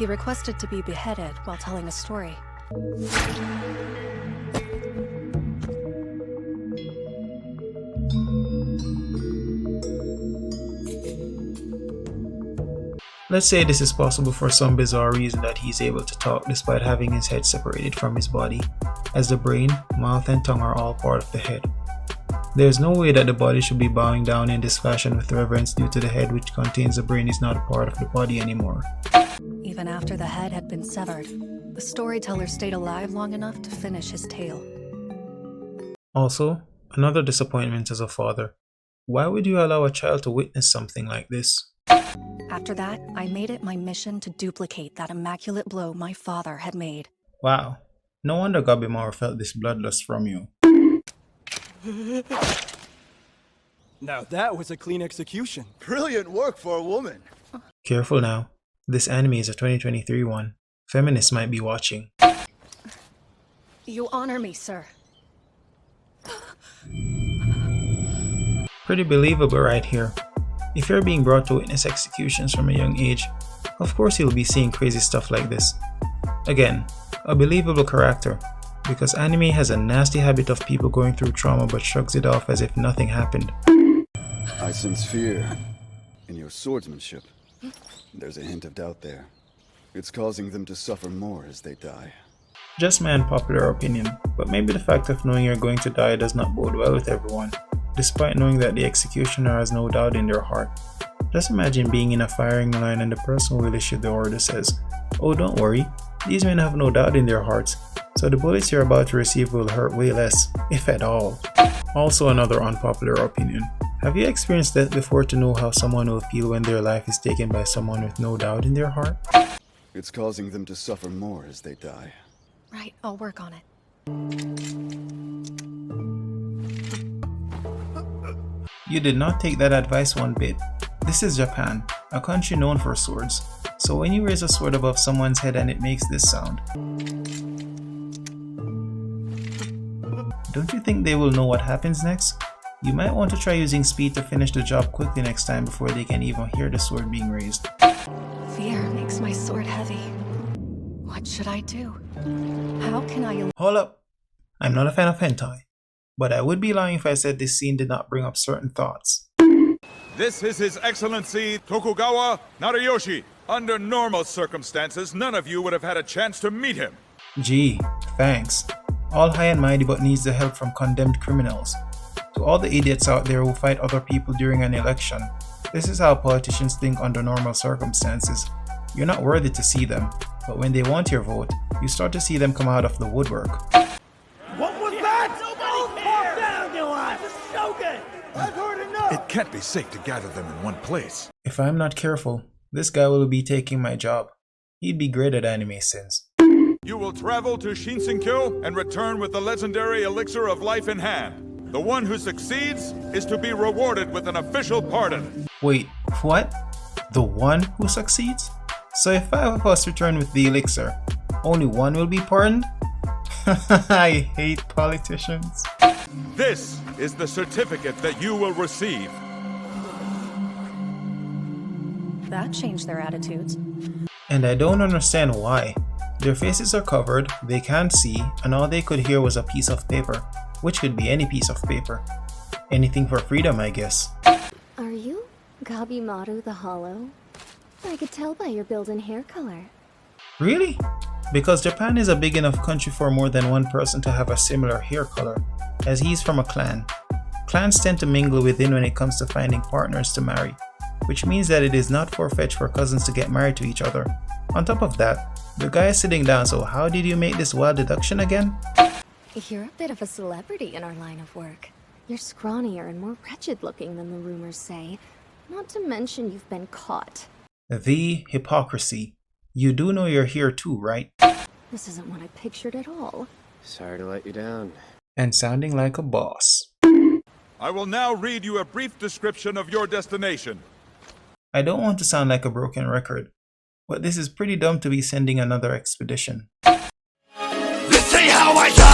He requested to be beheaded while telling a story. Let's say this is possible for some bizarre reason that he's able to talk despite having his head separated from his body, as the brain, mouth and tongue are all part of the head. There's no way that the body should be bowing down in this fashion with reverence due to the head which contains the brain is not a part of the body anymore. Even after the head had been severed, the storyteller stayed alive long enough to finish his tale. Also, another disappointment as a father. Why would you allow a child to witness something like this? After that, I made it my mission to duplicate that immaculate blow my father had made. Wow, no wonder Gabimaro felt this bloodlust from you. Now that was a clean execution. Brilliant work for a woman. Careful now, this anime is a 2023 one. Feminists might be watching. You honor me, sir. Pretty believable right here. If you're being brought to witness executions from a young age, of course you'll be seeing crazy stuff like this. Again, a believable character, because anime has a nasty habit of people going through trauma but shrugs it off as if nothing happened. I sense fear in your swordsmanship. There's a hint of doubt there. It's causing them to suffer more as they die. Just my unpopular opinion, but maybe the fact of knowing you're going to die does not bode well with everyone, despite knowing that the executioner has no doubt in their heart. Just imagine being in a firing line and the person who will issue the order says, "Oh, don't worry, these men have no doubt in their hearts, so the bullets you're about to receive will hurt way less, if at all." Also another unpopular opinion. Have you experienced death before to know how someone will feel when their life is taken by someone with no doubt in their heart? It's causing them to suffer more as they die. Right, I'll work on it. You did not take that advice one bit. This is Japan, a country known for swords. So when you raise a sword above someone's head and it makes this sound, don't you think they will know what happens next? You might want to try using speed to finish the job quickly next time before they can even hear the sword being raised. Fear makes my sword heavy. What should I do? How can I... Hold up! I'm not a fan of hentai, but I would be lying if I said this scene did not bring up certain thoughts. This is His Excellency Tokugawa Nariyoshi. Under normal circumstances, none of you would have had a chance to meet him. Gee, thanks. All high and mighty but needs the help from condemned criminals. To all the idiots out there who fight other people during an election, this is how politicians think under normal circumstances. You're not worthy to see them, but when they want your vote, you start to see them come out of the woodwork. What was that? Nobody cares! Down, you are! This is so good! I've heard enough! It can't be safe to gather them in one place. If I'm not careful, this guy will be taking my job. He'd be great at anime sins. You will travel to Shinsenkyo and return with the legendary elixir of life in hand. The one who succeeds is to be rewarded with an official pardon. Wait, what? The one who succeeds? So if 5 of us return with the elixir, only one will be pardoned? I hate politicians. This is the certificate that you will receive. That changed their attitudes. And I don't understand why. Their faces are covered, they can't see, and all they could hear was a piece of paper, which could be any piece of paper. Anything for freedom, I guess. Are you Gabimaru the Hollow? I could tell by your build and hair color. Really? Because Japan is a big enough country for more than one person to have a similar hair color, as he's from a clan. Clans tend to mingle within when it comes to finding partners to marry, which means that it is not far-fetched for cousins to get married to each other. On top of that, the guy is sitting down, so how did you make this wild deduction again? You're a bit of a celebrity in our line of work. You're scrawnier and more wretched looking than the rumors say. Not to mention you've been caught. The hypocrisy. You do know you're here too, right? This isn't what I pictured at all. Sorry to let you down. And sounding like a boss. I will now read you a brief description of your destination. I don't want to sound like a broken record, but this is pretty dumb to be sending another expedition. Let's see how I die!